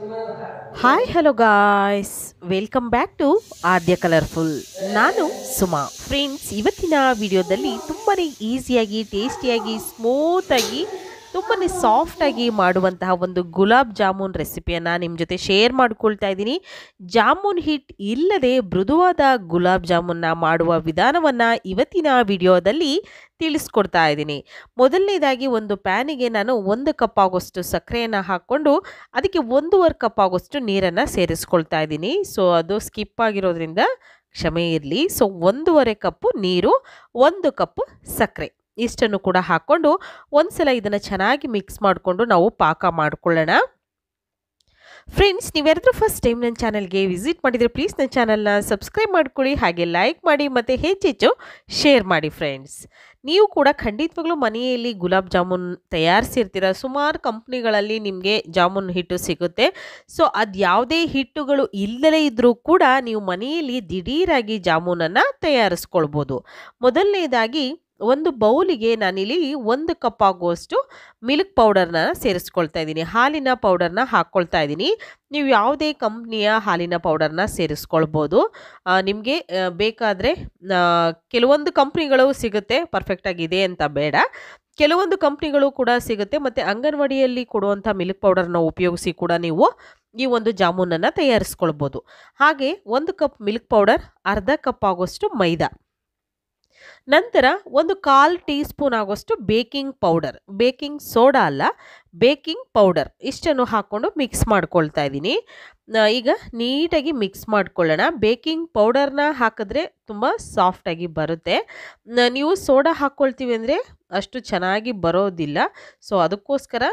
Hi hello guys, welcome back to Aadya colourful. ನಾನು Suma. Friends, ಇವತ್ತಿನ ವಿಡಿಯೋದಲ್ಲಿ ತುಂಬಾ ಈಸಿಯಾಗಿ, ಟೇಸ್ಟಿಯಾಗಿ, ಸ್ಮೂತಾಗಿ, ತುಂಬಾ ಸಾಫ್ಟಾಗಿ ಮಾಡುವಂತಹ ಒಂದು ಗುಲಾಬ್ ಜಾಮೂನ್ ರೆಸಿಪಿಯನ್ನು ನಿಮ್ಮ ಜೊತೆ ಶೇರ್ ಮಾಡ್ಕೊಳ್ತಾ ಇದ್ದೀನಿ. ಜಾಮೂನ್ ಹಿಟ್ ಇಲ್ಲದೆ ಮೃದುವಾದ ಗುಲಾಬ್ ಜಾಮೂನ್ನ ಮಾಡುವ ವಿಧಾನವನ್ನು ಇವತ್ತಿನ ವಿಡಿಯೋದಲ್ಲಿ ತಿಳಿಸ್ಕೊಡ್ತಾ ಇದ್ದೀನಿ. ಮೊದಲನೇದಾಗಿ ಒಂದು ಪ್ಯಾನಿಗೆ ನಾನು 1 ಕಪ್ ಆಗೋಷ್ಟು ಸಕ್ಕರೆಯನ್ನು ಹಾಕ್ಕೊಂಡು ಅದಕ್ಕೆ 1.5 ಕಪ್ ಆಗೋಷ್ಟು ನೀರನ್ನು ಸೇರಿಸ್ಕೊಳ್ತಾ ಇದ್ದೀನಿ. ಸೊ ಅದು ಸ್ಕಿಪ್ ಆಗಿರೋದ್ರಿಂದ ಕ್ಷಮೆ ಇರಲಿ. ಸೊ 1.5 ಕಪ್ಪು ನೀರು, 1 ಕಪ್ ಸಕ್ಕರೆ ಇಷ್ಟನ್ನು ಕೂಡ ಹಾಕ್ಕೊಂಡು ಒಂದ್ಸಲ ಇದನ್ನು ಚೆನ್ನಾಗಿ ಮಿಕ್ಸ್ ಮಾಡಿಕೊಂಡು ನಾವು ಪಾಕ ಮಾಡ್ಕೊಳ್ಳೋಣ. ಫ್ರೆಂಡ್ಸ್, ನೀವ್ಯಾರಾದ್ರೂ ಫಸ್ಟ್ ಟೈಮ್ ನನ್ನ ಚಾನಲ್ಗೆ ವಿಸಿಟ್ ಮಾಡಿದರೆ ಪ್ಲೀಸ್ ನನ್ನ ಚಾನಲ್ನ ಸಬ್ಸ್ಕ್ರೈಬ್ ಮಾಡ್ಕೊಳ್ಳಿ, ಹಾಗೆ ಲೈಕ್ ಮಾಡಿ ಮತ್ತು ಹೆಚ್ಚೆಚ್ಚು ಶೇರ್ ಮಾಡಿ. ಫ್ರೆಂಡ್ಸ್, ನೀವು ಕೂಡ ಖಂಡಿತವಾಗ್ಲೂ ಮನೆಯಲ್ಲಿ ಗುಲಾಬ್ ಜಾಮೂನ್ ತಯಾರಿಸಿರ್ತೀರ. ಸುಮಾರು ಕಂಪ್ನಿಗಳಲ್ಲಿ ನಿಮಗೆ ಜಾಮೂನ್ ಹಿಟ್ಟು ಸಿಗುತ್ತೆ. ಸೊ ಅದು ಯಾವುದೇ ಹಿಟ್ಟುಗಳು ಇಲ್ಲದೇ ಇದ್ದರೂ ಕೂಡ ನೀವು ಮನೆಯಲ್ಲಿ ದಿಢೀರಾಗಿ ಜಾಮೂನನ್ನು ತಯಾರಿಸ್ಕೊಳ್ಬೋದು. ಮೊದಲನೇದಾಗಿ ಒಂದು ಬೌಲಿಗೆ ನಾನಿಲ್ಲಿ 1 ಕಪ್ ಆಗುವಷ್ಟು ಮಿಲ್ಕ್ ಪೌಡರ್ನ ಸೇರಿಸ್ಕೊಳ್ತಾ ಇದ್ದೀನಿ. ಹಾಲಿನ ಪೌಡರ್ನ ಹಾಕ್ಕೊಳ್ತಾ ಇದ್ದೀನಿ. ನೀವು ಯಾವುದೇ ಕಂಪ್ನಿಯ ಹಾಲಿನ ಪೌಡರ್ನ ಸೇರಿಸ್ಕೊಳ್ಬೋದು. ನಿಮಗೆ ಬೇಕಾದರೆ ಕೆಲವೊಂದು ಕಂಪ್ನಿಗಳು ಸಿಗುತ್ತೆ, ಪರ್ಫೆಕ್ಟಾಗಿದೆ ಅಂತ ಬೇಡ. ಕೆಲವೊಂದು ಕಂಪ್ನಿಗಳು ಕೂಡ ಸಿಗುತ್ತೆ, ಮತ್ತು ಅಂಗನವಾಡಿಯಲ್ಲಿ ಕೊಡುವಂಥ ಮಿಲ್ಕ್ ಪೌಡರ್ನ ಉಪಯೋಗಿಸಿ ಕೂಡ ನೀವು ಈ ಒಂದು ಜಾಮೂನನ್ನು ತಯಾರಿಸ್ಕೊಳ್ಬೋದು. ಹಾಗೆ 1 ಕಪ್ ಮಿಲ್ಕ್ ಪೌಡರ್, ಅರ್ಧ ಕಪ್ ಆಗೋಷ್ಟು ಮೈದಾ, ನಂತರ 1/4 ಟೀ ಸ್ಪೂನ್ ಆಗೋಷ್ಟು ಬೇಕಿಂಗ್ ಪೌಡರ್, ಬೇಕಿಂಗ್ ಸೋಡಾ ಅಲ್ಲ, ಬೇಕಿಂಗ್ ಪೌಡರ್ ಇಷ್ಟನ್ನು ಹಾಕ್ಕೊಂಡು ಮಿಕ್ಸ್ ಮಾಡ್ಕೊಳ್ತಾ ಇದ್ದೀನಿ. ಈಗ ನೀಟಾಗಿ ಮಿಕ್ಸ್ ಮಾಡ್ಕೊಳ್ಳೋಣ. ಬೇಕಿಂಗ್ ಪೌಡರ್ನ ಹಾಕಿದ್ರೆ ತುಂಬ ಸಾಫ್ಟಾಗಿ ಬರುತ್ತೆ. ನೀವು ಸೋಡಾ ಹಾಕ್ಕೊಳ್ತೀವಿ ಅಂದರೆ ಅಷ್ಟು ಚೆನ್ನಾಗಿ ಬರೋದಿಲ್ಲ. ಸೊ ಅದಕ್ಕೋಸ್ಕರ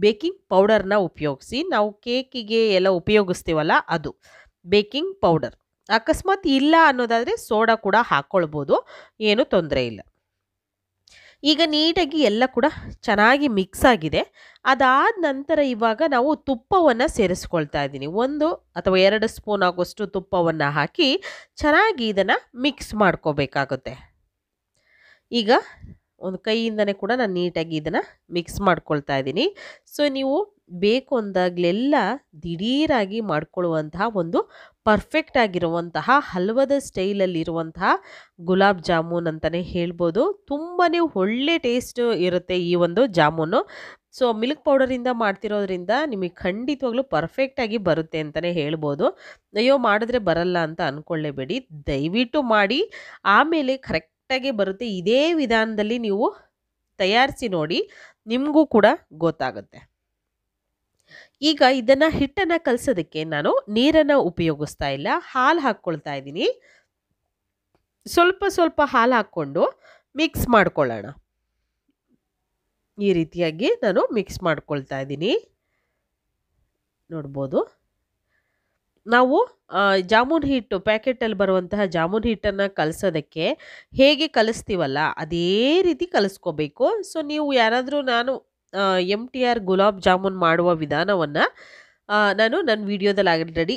ಬೇಕಿಂಗ್ ಪೌಡರ್ನ ಉಪಯೋಗಿಸಿ. ನಾವು ಕೇಕಿಗೆ ಎಲ್ಲ ಉಪಯೋಗಿಸ್ತೀವಲ್ಲ, ಅದು ಬೇಕಿಂಗ್ ಪೌಡರ್. ಅಕಸ್ಮಾತ್ ಇಲ್ಲ ಅನ್ನೋದಾದರೆ ಸೋಡಾ ಕೂಡ ಹಾಕ್ಕೊಳ್ಬೋದು, ಏನೂ ತೊಂದರೆ ಇಲ್ಲ. ಈಗ ನೀಟಾಗಿ ಎಲ್ಲ ಕೂಡ ಚೆನ್ನಾಗಿ ಮಿಕ್ಸ್ ಆಗಿದೆ. ಅದಾದ ನಂತರ ಇವಾಗ ನಾವು ತುಪ್ಪವನ್ನು ಸೇರಿಸ್ಕೊಳ್ತಾ ಇದ್ದೀನಿ. 1 ಅಥವಾ 2 ಸ್ಪೂನ್ ಆಗೋಷ್ಟು ತುಪ್ಪವನ್ನು ಹಾಕಿ ಚೆನ್ನಾಗಿ ಇದನ್ನು ಮಿಕ್ಸ್ ಮಾಡ್ಕೋಬೇಕಾಗುತ್ತೆ. ಈಗ ಒಂದು ಕೈಯಿಂದನೇ ಕೂಡ ನಾನು ನೀಟಾಗಿ ಇದನ್ನು ಮಿಕ್ಸ್ ಮಾಡ್ಕೊಳ್ತಾ ಇದ್ದೀನಿ. ಸೊ ನೀವು ಬೇಕು ಅಂದಾಗಲೆಲ್ಲ ದಿಢೀರಾಗಿ ಮಾಡ್ಕೊಳ್ಳುವಂತಹ ಒಂದು ಪರ್ಫೆಕ್ಟ್ ಆಗಿರುವಂತಹ ಹಲ್ವದ ಸ್ಟೈಲಲ್ಲಿರುವಂತಹ ಗುಲಾಬ್ ಜಾಮೂನ್ ಅಂತಲೇ ಹೇಳ್ಬೋದು. ತುಂಬಾ ಒಳ್ಳೆ ಟೇಸ್ಟ್ ಇರುತ್ತೆ ಈ ಒಂದು ಜಾಮೂನು. ಸೊ ಮಿಲ್ಕ್ ಪೌಡರಿಂದ ಮಾಡ್ತಿರೋದ್ರಿಂದ ನಿಮಗೆ ಖಂಡಿತವಾಗ್ಲೂ ಪರ್ಫೆಕ್ಟಾಗಿ ಬರುತ್ತೆ ಅಂತಲೇ ಹೇಳ್ಬೋದು. ಅಯ್ಯೋ ಮಾಡಿದ್ರೆ ಬರಲ್ಲ ಅಂತ ಅಂದ್ಕೊಳ್ಳೇಬೇಡಿ, ದಯವಿಟ್ಟು ಮಾಡಿ, ಆಮೇಲೆ ಕರೆಕ್ಟಾಗಿ ಬರುತ್ತೆ. ಇದೇ ವಿಧಾನದಲ್ಲಿ ನೀವು ತಯಾರಿಸಿ ನೋಡಿ, ನಿಮಗೂ ಕೂಡ ಗೊತ್ತಾಗುತ್ತೆ. ಈಗ ಇದನ್ನು ಹಿಟ್ಟನ್ನು ಕಲಸೋದಕ್ಕೆ ನಾನು ನೀರನ್ನು ಉಪಯೋಗಿಸ್ತಾ ಇಲ್ಲ, ಹಾಲು ಹಾಕ್ಕೊಳ್ತಾ ಇದ್ದೀನಿ. ಸ್ವಲ್ಪ ಸ್ವಲ್ಪ ಹಾಲು ಹಾಕ್ಕೊಂಡು ಮಿಕ್ಸ್ ಮಾಡ್ಕೊಳ್ಳೋಣ. ಈ ರೀತಿಯಾಗಿ ನಾನು ಮಿಕ್ಸ್ ಮಾಡ್ಕೊಳ್ತಾ ಇದ್ದೀನಿ, ನೋಡ್ಬೋದು. ನಾವು ಜಾಮೂನ್ ಹಿಟ್ಟು, ಪ್ಯಾಕೆಟಲ್ಲಿ ಬರುವಂತಹ ಜಾಮೂನ್ ಹಿಟ್ಟನ್ನು ಕಲಸೋದಕ್ಕೆ ಹೇಗೆ ಕಲಿಸ್ತೀವಲ್ಲ ಅದೇ ರೀತಿ ಕಲಿಸ್ಕೋಬೇಕು. ಸೊ ನೀವು ಯಾರಾದರೂ, ನಾನು MTR ಗುಲಾಬ್ ಜಾಮೂನ್ ಮಾಡುವ ವಿಧಾನವನ್ನು ನಾನು ನನ್ನ ವಿಡಿಯೋದಲ್ಲಿ ಆಲ್ರೆಡಿ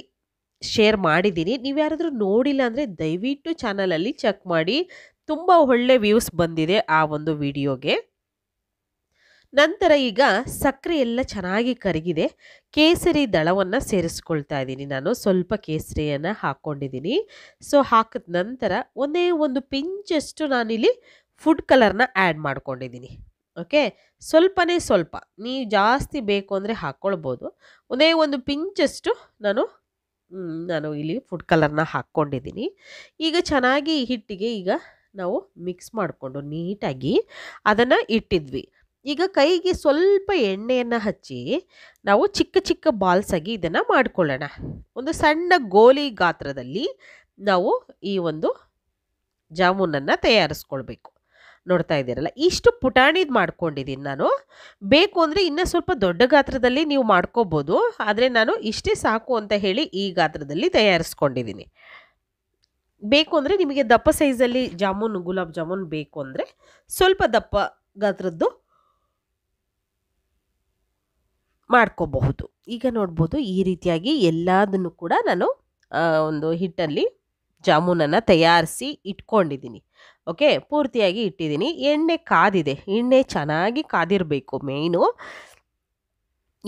ಶೇರ್ ಮಾಡಿದ್ದೀನಿ. ನೀವು ಯಾರಾದರೂ ನೋಡಿಲ್ಲ ಅಂದರೆ ದಯವಿಟ್ಟು ಚಾನಲಲ್ಲಿ ಚೆಕ್ ಮಾಡಿ, ತುಂಬ ಒಳ್ಳೆ ವ್ಯೂಸ್ ಬಂದಿದೆ ಆ ಒಂದು ವಿಡಿಯೋಗೆ. ನಂತರ ಈಗ ಸಕ್ಕರೆ ಎಲ್ಲ ಚೆನ್ನಾಗಿ ಕರಗಿದೆ. ಕೇಸರಿ ದಳವನ್ನು ಸೇರಿಸ್ಕೊಳ್ತಾ ಇದ್ದೀನಿ. ನಾನು ಸ್ವಲ್ಪ ಕೇಸರಿಯನ್ನು ಹಾಕ್ಕೊಂಡಿದ್ದೀನಿ. ಸೊ ಹಾಕಿದ ನಂತರ ಒಂದೇ ಒಂದು ಪಿಂಚಷ್ಟು ನಾನಿಲ್ಲಿ ಫುಡ್ ಕಲರ್ನ ಆ್ಯಡ್ ಮಾಡ್ಕೊಂಡಿದ್ದೀನಿ. ಓಕೆ, ಸ್ವಲ್ಪನೇ ಸ್ವಲ್ಪ, ನೀವು ಜಾಸ್ತಿ ಬೇಕು ಅಂದರೆ ಹಾಕ್ಕೊಳ್ಬೋದು. ಒಂದೇ ಒಂದು ಪಿಂಚಷ್ಟು ನಾನು ಇಲ್ಲಿ ಫುಡ್ ಕಲರ್ನ ಹಾಕ್ಕೊಂಡಿದ್ದೀನಿ. ಈಗ ಚೆನ್ನಾಗಿ ಹಿಟ್ಟಿಗೆ ಈಗ ನಾವು ಮಿಕ್ಸ್ ಮಾಡಿಕೊಂಡು ನೀಟಾಗಿ ಅದನ್ನು ಇಟ್ಟಿದ್ವಿ. ಈಗ ಕೈಗೆ ಸ್ವಲ್ಪ ಎಣ್ಣೆಯನ್ನು ಹಚ್ಚಿ ನಾವು ಚಿಕ್ಕ ಚಿಕ್ಕ ಬಾಲ್ಸ್ ಆಗಿ ಇದನ್ನು ಮಾಡ್ಕೊಳ್ಳೋಣ. ಒಂದು ಸಣ್ಣ ಗೋಲಿ ಗಾತ್ರದಲ್ಲಿ ನಾವು ಈ ಒಂದು ಜಾಮೂನನ್ನು ತಯಾರಿಸ್ಕೊಳ್ಬೇಕು. ನೋಡ್ತಾ ಇದ್ದೀರಲ್ಲ, ಇಷ್ಟು ಪುಟಾಣಿದು ಮಾಡ್ಕೊಂಡಿದ್ದೀನಿ ನಾನು. ಬೇಕು ಅಂದರೆ ಇನ್ನೂ ಸ್ವಲ್ಪ ದೊಡ್ಡ ಗಾತ್ರದಲ್ಲಿ ನೀವು ಮಾಡ್ಕೋಬೋದು, ಆದರೆ ನಾನು ಇಷ್ಟೇ ಸಾಕು ಅಂತ ಹೇಳಿ ಈ ಗಾತ್ರದಲ್ಲಿ ತಯಾರಿಸ್ಕೊಂಡಿದ್ದೀನಿ. ಬೇಕು ಅಂದರೆ ನಿಮಗೆ ದಪ್ಪ ಸೈಜಲ್ಲಿ ಗುಲಾಬ್ ಜಾಮೂನ್ ಬೇಕು ಅಂದರೆ ಸ್ವಲ್ಪ ದಪ್ಪ ಗಾತ್ರದ್ದು ಮಾಡ್ಕೋಬಹುದು. ಈಗ ನೋಡ್ಬೋದು, ಈ ರೀತಿಯಾಗಿ ಎಲ್ಲದನ್ನು ಕೂಡ ನಾನು ಒಂದು ಹಿಟ್ಟಲ್ಲಿ ಜಾಮೂನನ್ನು ತಯಾರಿಸಿ ಇಟ್ಕೊಂಡಿದ್ದೀನಿ. ಓಕೆ, ಪೂರ್ತಿಯಾಗಿ ಇಟ್ಟಿದ್ದೀನಿ. ಎಣ್ಣೆ ಕಾದಿದೆ, ಎಣ್ಣೆ ಚೆನ್ನಾಗಿ ಕಾದಿರಬೇಕು ಮೇಯ್ನು.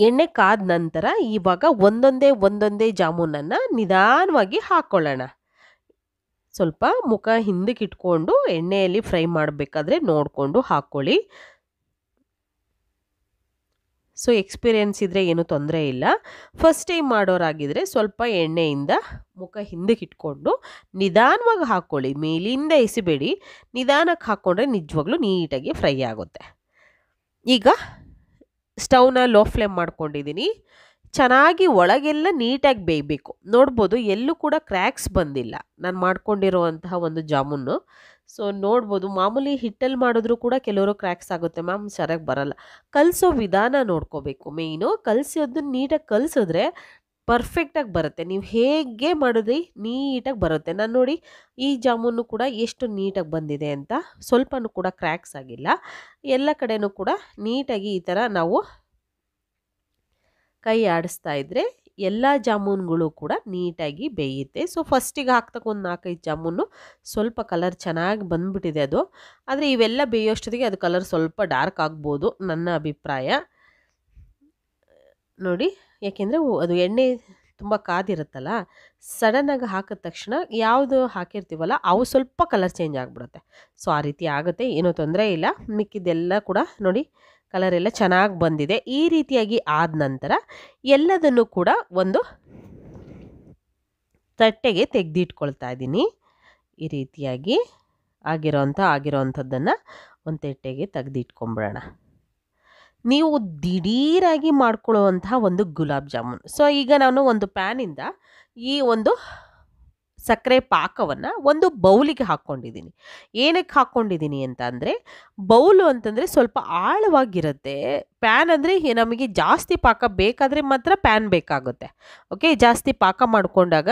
ಎಣ್ಣೆ ಕಾದ ನಂತರ ಇವಾಗ ಒಂದೊಂದೇ ಜಾಮೂನನ್ನು ನಿಧಾನವಾಗಿ ಹಾಕ್ಕೊಳ್ಳೋಣ. ಸ್ವಲ್ಪ ಮುಖ ಹಿಂದಕ್ಕೆ ಇಟ್ಕೊಂಡು ಎಣ್ಣೆಯಲ್ಲಿ ಫ್ರೈ ಮಾಡಬೇಕಾದ್ರೆ ನೋಡಿಕೊಂಡು ಹಾಕ್ಕೊಳ್ಳಿ. ಸೊ ಎಕ್ಸ್ಪೀರಿಯೆನ್ಸ್ ಇದ್ದರೆ ಏನೂ ತೊಂದರೆ ಇಲ್ಲ. ಫಸ್ಟ್ ಟೈಮ್ ಮಾಡೋರಾಗಿದ್ದರೆ ಸ್ವಲ್ಪ ಎಣ್ಣೆಯಿಂದ ಮುಖ ಹಿಂದಕ್ಕೆ ಇಟ್ಕೊಂಡು ನಿಧಾನವಾಗಿ ಹಾಕ್ಕೊಳ್ಳಿ. ಮೇಲಿಂದ ಎಸಿಬೇಡಿ, ನಿಧಾನಕ್ಕೆ ಹಾಕ್ಕೊಂಡ್ರೆ ನಿಜವಾಗ್ಲೂ ನೀಟಾಗಿ ಫ್ರೈ ಆಗುತ್ತೆ. ಈಗ ಸ್ಟವ್ನ ಲೋ ಫ್ಲೇಮ್ ಮಾಡ್ಕೊಂಡಿದ್ದೀನಿ. ಚೆನ್ನಾಗಿ ಒಳಗೆಲ್ಲ ನೀಟಾಗಿ ಬೇಯಬೇಕು. ನೋಡ್ಬೋದು ಎಲ್ಲೂ ಕೂಡ ಕ್ರ್ಯಾಕ್ಸ್ ಬಂದಿಲ್ಲ ನಾನು ಮಾಡ್ಕೊಂಡಿರುವಂತಹ ಒಂದು ಜಾಮೂನು. ಸೊ ನೋಡ್ಬೋದು ಮಾಮೂಲಿ ಹಿಟ್ಟಲ್ಲಿ ಮಾಡಿದ್ರೂ ಕೂಡ ಕೆಲವರು ಕ್ರ್ಯಾಕ್ಸ್ ಆಗುತ್ತೆ ಮ್ಯಾಮ್, ಸರಿಯಾಗಿ ಬರಲ್ಲ. ಕಲಿಸೋ ವಿಧಾನ ನೋಡ್ಕೋಬೇಕು ಮೇಯ್ನು. ಕಲಿಸೋದನ್ನ ನೀಟಾಗಿ ಕಲಿಸಿದ್ರೆ ಪರ್ಫೆಕ್ಟಾಗಿ ಬರುತ್ತೆ. ನೀವು ಹೇಗೆ ಮಾಡಿದ್ರಿ ನೀಟಾಗಿ ಬರುತ್ತೆ. ನಾನು ನೋಡಿ ಈ ಜಾಮೂನು ಕೂಡ ಎಷ್ಟು ನೀಟಾಗಿ ಬಂದಿದೆ ಅಂತ, ಸ್ವಲ್ಪನೂ ಕೂಡ ಕ್ರ್ಯಾಕ್ಸ್ ಆಗಿಲ್ಲ. ಎಲ್ಲ ಕಡೆನೂ ಕೂಡ ನೀಟಾಗಿ ಈ ಥರ ನಾವು ಕೈ ಆಡಿಸ್ತಾ ಇದ್ದರೆ ಎಲ್ಲ ಜಾಮೂನುಗಳು ಕೂಡ ನೀಟಾಗಿ ಬೇಯುತ್ತೆ. ಸೊ ಫಸ್ಟಿಗೆ ಹಾಕ್ತಕ್ಕ ಒಂದು 4-5 ಜಾಮೂನು ಸ್ವಲ್ಪ ಕಲರ್ ಚೆನ್ನಾಗಿ ಬಂದುಬಿಟ್ಟಿದೆ ಅದು. ಆದರೆ ಇವೆಲ್ಲ ಬೇಯೋಷ್ಟೊತ್ತಿಗೆ ಅದು ಕಲರ್ ಸ್ವಲ್ಪ ಡಾರ್ಕ್ ಆಗ್ಬೋದು ನನ್ನ ಅಭಿಪ್ರಾಯ. ನೋಡಿ, ಯಾಕೆಂದರೆ ಅದು ಎಣ್ಣೆ ತುಂಬ ಕಾದಿರುತ್ತಲ್ಲ, ಸಡನ್ನಾಗಿ ಹಾಕಿದ ತಕ್ಷಣ ಯಾವುದು ಹಾಕಿರ್ತೀವಲ್ಲ ಅವು ಸ್ವಲ್ಪ ಕಲರ್ ಚೇಂಜ್ ಆಗಿಬಿಡುತ್ತೆ. ಸೊ ಆ ರೀತಿ ಆಗುತ್ತೆ, ಏನೂ ತೊಂದರೆ ಇಲ್ಲ. ಮಿಕ್ಕಿದ್ದೆಲ್ಲ ಕೂಡ ನೋಡಿ ಕಲರ್ ಎಲ್ಲ ಚೆನ್ನಾಗಿ ಬಂದಿದೆ. ಈ ರೀತಿಯಾಗಿ ಆದ ನಂತರ ಎಲ್ಲದನ್ನು ಕೂಡ ಒಂದು ತಟ್ಟೆಗೆ ತೆಗೆದಿಟ್ಕೊಳ್ತಾ ಇದ್ದೀನಿ. ಈ ರೀತಿಯಾಗಿ ಆಗಿರೋವಂಥದ್ದನ್ನು ಒಂದು ತಟ್ಟೆಗೆ ತೆಗೆದಿಟ್ಕೊಂಬಿಡೋಣ. ನೀವು ದಿಢೀರಾಗಿ ಮಾಡ್ಕೊಳ್ಳುವಂತಹ ಒಂದು ಗುಲಾಬ್ ಜಾಮೂನ್. ಸೊ ಈಗ ನಾನು ಒಂದು ಪ್ಯಾನಿಂದ ಈ ಒಂದು ಸಕ್ಕರೆ ಪಾಕವನ್ನು ಒಂದು ಬೌಲಿಗೆ ಹಾಕ್ಕೊಂಡಿದ್ದೀನಿ. ಏನಕ್ಕೆ ಹಾಕ್ಕೊಂಡಿದ್ದೀನಿ ಅಂತ ಅಂದರೆ, ಬೌಲು ಅಂತಂದರೆ ಸ್ವಲ್ಪ ಆಳವಾಗಿರುತ್ತೆ. ಪ್ಯಾನ್ ಅಂದರೆ ನಮಗೆ ಜಾಸ್ತಿ ಪಾಕ ಬೇಕಾದರೆ ಮಾತ್ರ ಪ್ಯಾನ್ ಬೇಕಾಗುತ್ತೆ. ಓಕೆ, ಜಾಸ್ತಿ ಪಾಕ ಮಾಡಿಕೊಂಡಾಗ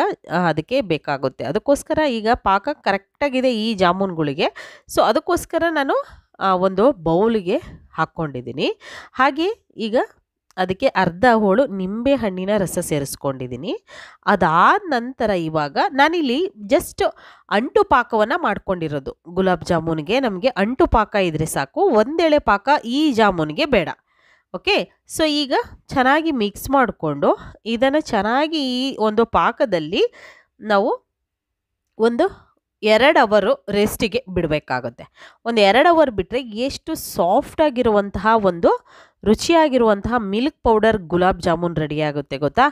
ಅದಕ್ಕೆ ಬೇಕಾಗುತ್ತೆ. ಅದಕ್ಕೋಸ್ಕರ ಈಗ ಪಾಕ ಕರೆಕ್ಟಾಗಿದೆ ಈ ಜಾಮೂನುಗಳಿಗೆ. ಸೊ ಅದಕ್ಕೋಸ್ಕರ ನಾನು ಒಂದು ಬೌಲಿಗೆ ಹಾಕ್ಕೊಂಡಿದ್ದೀನಿ. ಹಾಗೆ ಈಗ ಅದಕ್ಕೆ ಅರ್ಧ ಹೋಳು ನಿಂಬೆ ಹಣ್ಣಿನ ರಸ ಸೇರಿಸ್ಕೊಂಡಿದ್ದೀನಿ. ಅದಾದ ನಂತರ ಇವಾಗ ನಾನಿಲ್ಲಿ ಜಸ್ಟ್ ಅಂಟು ಪಾಕವನ್ನು ಮಾಡ್ಕೊಂಡಿರೋದು. ಗುಲಾಬ್ ಜಾಮೂನಿಗೆ ನಮಗೆ ಅಂಟು ಪಾಕ ಇದ್ದರೆ ಸಾಕು, ಒಂದೆಳೆ ಪಾಕ ಈ ಜಾಮೂನಿಗೆ ಬೇಡ. ಓಕೆ, ಸೊ ಈಗ ಚೆನ್ನಾಗಿ ಮಿಕ್ಸ್ ಮಾಡಿಕೊಂಡು ಇದನ್ನು ಚೆನ್ನಾಗಿ ಈ ಒಂದು ಪಾಕದಲ್ಲಿ ನಾವು ಒಂದು 2 ಅವರು ರೆಸ್ಟಿಗೆ ಬಿಡಬೇಕಾಗುತ್ತೆ. ಒಂದು 2 ಅವರ್ ಬಿಟ್ಟರೆ ಎಷ್ಟು ಸಾಫ್ಟಾಗಿರುವಂತಹ ಒಂದು ರುಚಿಯಾಗಿರುವಂತಹ milk powder gulab jamun ready ಆಗುತ್ತೆ ಗೊತ್ತಾ.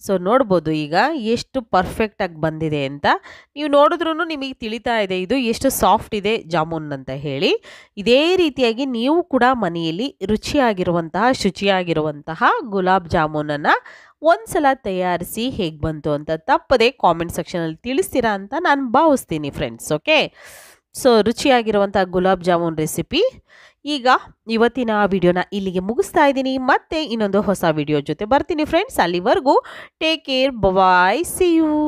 ಸೊ ನೋಡ್ಬೋದು ಈಗ ಎಷ್ಟು ಪರ್ಫೆಕ್ಟಾಗಿ ಬಂದಿದೆ ಅಂತ. ನೀವು ನೋಡಿದ್ರೂ ನಿಮಗೆ ತಿಳಿತಾ ಇದೆ ಇದು ಎಷ್ಟು ಸಾಫ್ಟ್ ಇದೆ ಜಾಮೂನ್ ಅಂತ ಹೇಳಿ. ಇದೇ ರೀತಿಯಾಗಿ ನೀವು ಕೂಡ ಮನೆಯಲ್ಲಿ ರುಚಿಯಾಗಿರುವಂತಹ ಶುಚಿಯಾಗಿರುವಂತಹ ಗುಲಾಬ್ ಜಾಮೂನನ್ನು ಒಂದ್ಸಲ ತಯಾರಿಸಿ ಹೇಗೆ ಬಂತು ಅಂತ ತಪ್ಪದೆ ಕಾಮೆಂಟ್ ಸೆಕ್ಷನಲ್ಲಿ ತಿಳಿಸ್ತೀರಾ ಅಂತ ನಾನು ಭಾವಿಸ್ತೀನಿ friends. Okay, so ರುಚಿಯಾಗಿರುವಂಥ gulab jamun recipe ಈಗ ಇವತ್ತಿನ ವಿಡಿಯೋನ ಇಲ್ಲಿಗೆ ಮುಗಿಸ್ತಾ ಇದ್ದೀನಿ. ಮತ್ತೆ ಇನ್ನೊಂದು ಹೊಸ ವಿಡಿಯೋ ಜೊತೆ ಬರ್ತೀನಿ ಫ್ರೆಂಡ್ಸ್. ಅಲ್ಲಿವರೆಗೂ take care, bye, see you.